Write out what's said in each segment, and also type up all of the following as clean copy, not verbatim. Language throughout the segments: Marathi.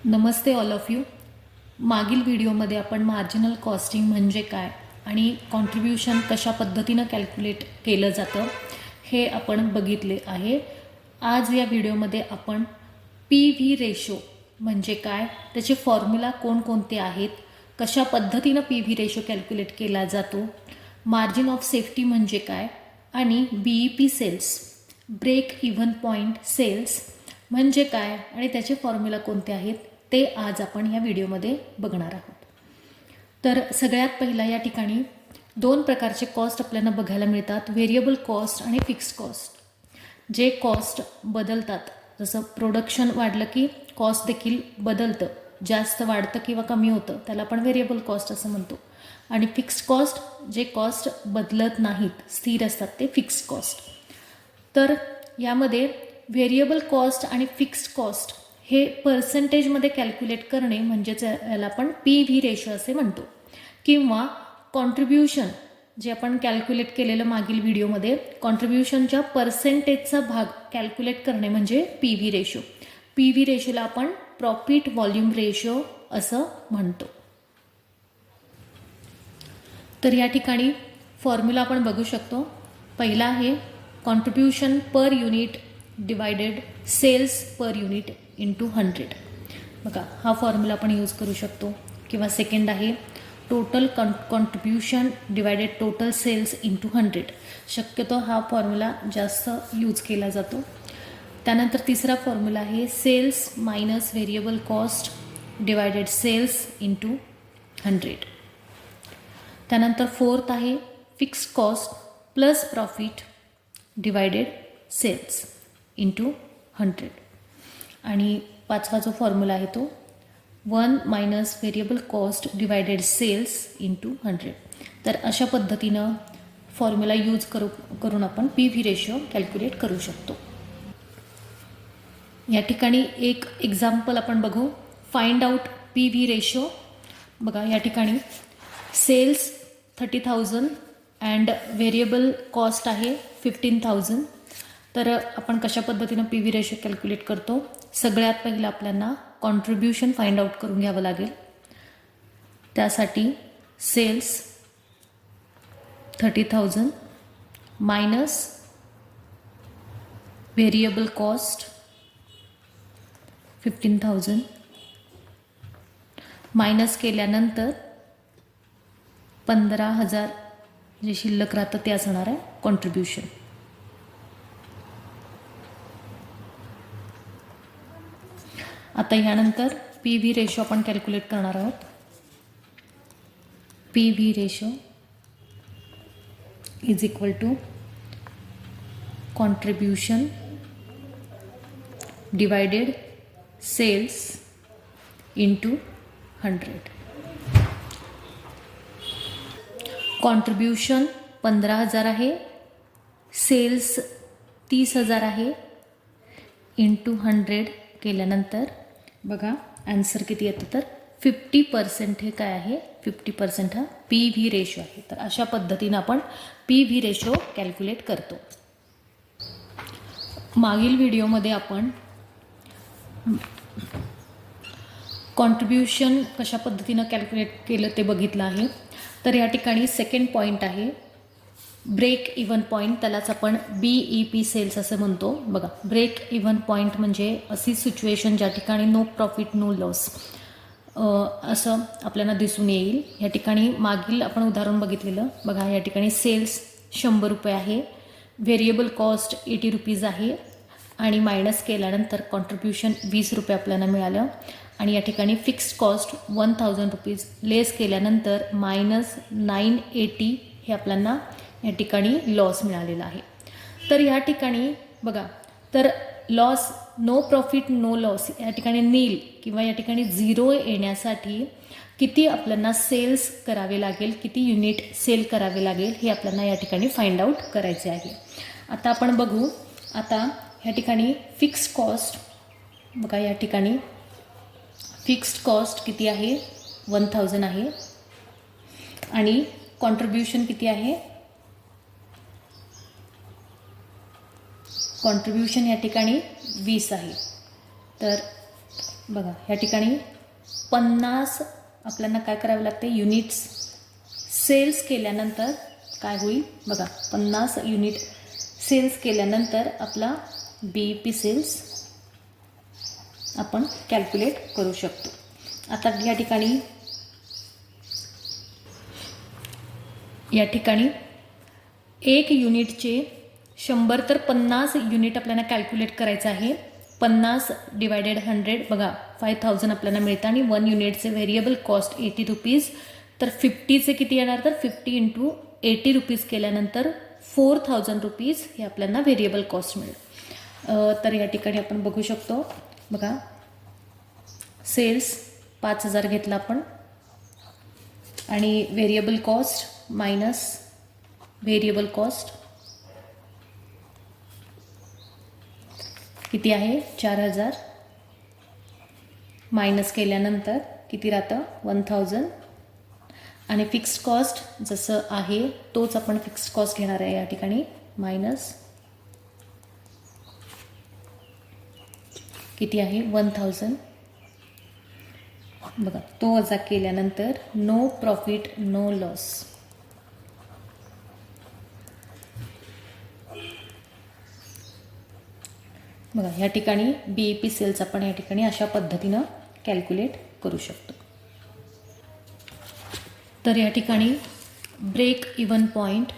Namaste all of you. मागील व्हिडिओमध्ये आपण मार्जिनल कॉस्टिंग म्हणजे काय आणि कॉन्ट्रिब्युशन कशा पद्धतीनं कॅल्क्युलेट केलं जातं हे आपण बघितले आहे. आज या व्हिडिओमध्ये आपण पी व्ही रेशो म्हणजे काय, त्याचे फॉर्म्युला कोणकोणते आहेत, कशा पद्धतीनं पी व्ही रेशो कॅल्क्युलेट केला जातो, मार्जिन ऑफ सेफ्टी म्हणजे काय आणि B E P sales break even point sales म्हणजे काय आणि त्याचे फॉर्म्युला कोणते आहेत ते आज आपण या व्हिडिओमध्ये बघणार आहोत. तर सगळ्यात पहिला या ठिकाणी दोन प्रकारचे कॉस्ट आपल्याला बघायला मिळतात, व्हेरिएबल कॉस्ट आणि फिक्स्ड कॉस्ट. जे कॉस्ट बदलतात, जसं प्रोडक्शन वाढलं की कॉस्ट देखील बदलतं, जास्त वाढतं किंवा कमी होतं, त्याला आपण व्हेरिएबल कॉस्ट असं म्हणतो. आणि फिक्स्ड कॉस्ट जे कॉस्ट बदलत नाहीत, स्थिर असतात, ते फिक्स्ड कॉस्ट. तर यामध्ये व्हेरिएबल कॉस्ट आणि फिक्स्ड कॉस्ट हे पर्सेंटेजमध्ये कॅल्क्युलेट करणे म्हणजेच याला आपण पी व्ही रेशो असे म्हणतो. किंवा कॉन्ट्रिब्युशन जे आपण कॅल्क्युलेट केलेलं मागील व्हिडिओमध्ये, कॉन्ट्रिब्युशनच्या पर्सेंटेजचा भाग कॅल्क्युलेट करणे म्हणजे P V ratio. P V रेशोला आपण प्रॉफिट व्हॉल्यूम रेशो असं म्हणतो. तर या ठिकाणी फॉर्म्युला आपण बघू शकतो. पहिला आहे contribution per unit divided sales per unit into 100. बघा, हा फॉर्म्युला आपण यूज करू शकतो. किंवा सेकंड आहे total contribution divided total sales into 100. शक्यतो हा फॉर्म्युला जास्त यूज केला जातो. त्यानंतर तिसरा फॉर्म्युला आहे sales minus variable cost divided sales into 100. त्यानंतर फोर्थ आहे fixed cost plus profit divided sales into 100. आणि पाचवा जो फॉर्म्युला आहे तो 1 minus variable cost divided sales into 100. तर अशा पद्धतीनं फॉर्म्युला यूज करून आपण पी व्ही रेशो कॅल्क्युलेट करू शकतो. या ठिकाणी एक एक्झाम्पल आपण बघू. Find out P V ratio. बघा, या ठिकाणी सेल्स 30,000 अँड व्हेरिएबल कॉस्ट आहे 15,000. तर आपण कशा पद्धतीनं पी व्ही रेशो कॅल्क्युलेट करतो. सगळ्यात पहिलं आपल्याला कॉन्ट्रिब्युशन फाइंड आउट करून घ्यावं लागेल. त्यासाठी sales 30,000 minus variable cost 15,000 minus केल्यानंतर 15,000 जे शिल्लक राहतं ते असणार आहे कॉन्ट्रिब्युशन. आता ह्यानंतर पी व्ही रेशो आपण कॅल्क्युलेट करणार आहोत. P V ratio is equal to contribution divided sales into 100. Contribution 15,000 आहे, सेल्स 30,000 आहे, इंटू 100 केल्यानंतर बघा आन्सर किती येतं. तर 50% हे काय आहे, 50% हा पी व्ही रेशो आहे. तर अशा पद्धतीनं आपण पी व्ही रेशो कॅल्क्युलेट करतो. मागील व्हिडिओमध्ये आपण कॉन्ट्रिब्युशन कशा पद्धतीनं कॅल्क्युलेट केलं ते बघितलं आहे. तर या ठिकाणी सेकंड पॉईंट आहे ब्रेक इव्हन पॉईंट, त्यालाच आपण बी ई पी सेल्स असं म्हणतो. बघा, ब्रेक इव्हन पॉईंट म्हणजे अशी सिच्युएशन ज्या ठिकाणी नो प्रॉफिट नो लॉस असं आपल्याला दिसून येईल. या ठिकाणी मागील आपण उदाहरण बघितलेलं. बघा, या ठिकाणी सेल्स 100 रुपये आहे, व्हेरिएबल कॉस्ट 80 रुपीज आहे आणि मायनस केल्यानंतर कॉन्ट्रिब्युशन 20 रुपये आपल्याला मिळालं. आणि या ठिकाणी फिक्स्ड कॉस्ट 1,000 रुपीज लेस केल्यानंतर मायनस 980 हे आपल्याला या ठिकाणी लॉस मिळालेला आहे. तर या ठिकाणी बघा, तर loss no profit no loss या ठिकाणी नील किंवा या ठिकाणी झिरो येण्यासाठी किती आपल्याला सेल्स करावे लागेल, किती युनिट सेल करावे लागेल हे आपल्याला या ठिकाणी फाइंड आउट करायचे आहे. आता आपण बघू. आता या ठिकाणी फिक्स्ड कॉस्ट बघा, या ठिकाणी फिक्स्ड कॉस्ट किती आहे 1,000 आहे आणि कॉन्ट्रिब्युशन किती आहे, कॉन्ट्रिब्युशन या ठिकाणी 20 आहे. तर बघा ह्या ठिकाणी 50 आपल्याला काय करावे लागते, युनिट्स सेल्स केल्यानंतर काय होईल बघा, 50 युनिट सेल्स केल्यानंतर आपला BEP सेल्स आपण कॅल्क्युलेट करू शकतो. आता या ठिकाणी एक युनिटचे 100 तर 50 युनिट आपल्याला कॅल्क्युलेट करायचं आहे. 50 डिवायडेड 100 बघा 5000 आपल्याला मिळतं आणि 1 युनिटचे व्हेरिएबल कॉस्ट 80 रुपीज. तर 50चे किती येणार, तर 50 × 80 रुपीज केल्यानंतर 4000 रुपीज हे आपल्याला व्हेरिएबल कॉस्ट मिळेल. तर या ठिकाणी आपण बघू शकतो बघा, सेल्स 5000 घेतला आपण आणि variable cost minus variable cost किती आहे, 4000 मायनस केल्यानंतर किती राहतं, 1000 आणि फिक्स्ड कॉस्ट जसं आहे तोच आपण फिक्स्ड कॉस्ट घेणार आहे या ठिकाणी, मायनस किती आहे 1000 बघा, तो वजा केल्यानंतर नो प्रॉफिट नो लॉस. बघा ह्या ठिकाणी BEP सेल्स आपण या ठिकाणी अशा पद्धतीनं कॅल्क्युलेट करू शकतो. तर या ठिकाणी break even point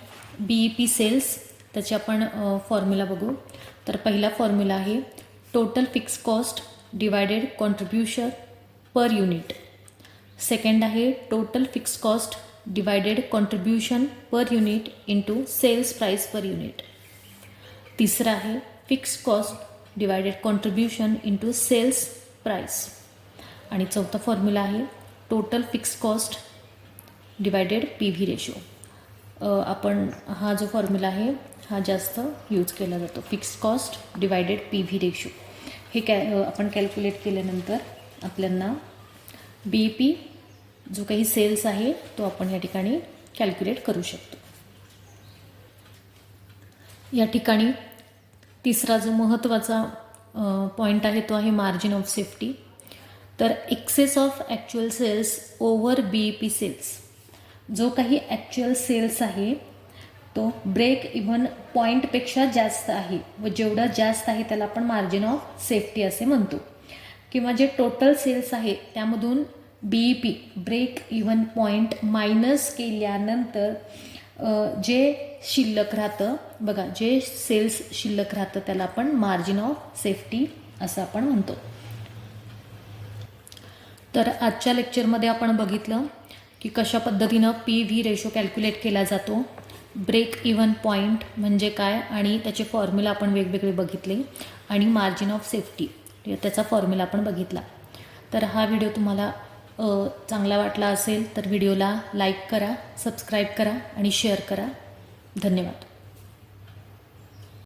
BEP sales त्याचे आपण फॉर्म्युला बघू. तर पहिला फॉर्म्युला आहे total fix cost divided contribution per unit. Second आहे total fix cost divided contribution per unit into sales price per unit. तिसरा आहे fix cost divided contribution into sales price. आणि चौथा फॉर्म्युला आहे total fix cost divided PV ratio. आपण हा जो फॉर्म्युला आहे हा जास्त यूज केला जातो, fix cost divided PV ratio. हे आपण कॅल्क्युलेट केल्यानंतर आपल्याला BEP जो काही सेल्स आहे तो आपण या ठिकाणी कॅल्क्युलेट करू शकतो. या ठिकाणी तिसरा जो महत्त्वाचा पॉईंट आहे तो आहे मार्जिन ऑफ सेफ्टी. तर excess of actual sales over BEP sales. जो काही ॲक्च्युअल सेल्स आहे तो ब्रेक इव्हन पॉईंटपेक्षा जास्त आहे व जेवढं जास्त आहे त्याला आपण मार्जिन ऑफ सेफ्टी असे म्हणतो. किंवा जे टोटल सेल्स आहे त्यामधून BEP break even point minus केल्यानंतर जे शिल्लक राहतं बघा, जे सेल्स शिल्लक राहतं त्याला आपण मार्जिन ऑफ सेफ्टी असं आपण म्हणतो. तर आजच्या लेक्चरमध्ये आपण बघितलं की कशा पद्धतीनं PV रेशो कॅल्क्युलेट केला जातो, ब्रेक इव्हन पॉईंट म्हणजे काय आणि त्याचे फॉर्म्युला आपण वेगवेगळे बघितले आणि मार्जिन ऑफ सेफ्टी त्याचा फॉर्म्युला आपण बघितला. तर हा व्हिडिओ तुम्हाला चांगला वाटला असेल तर व्हिडिओला लाईक करा, सबस्क्राईब करा आणि शेअर करा. धन्यवाद.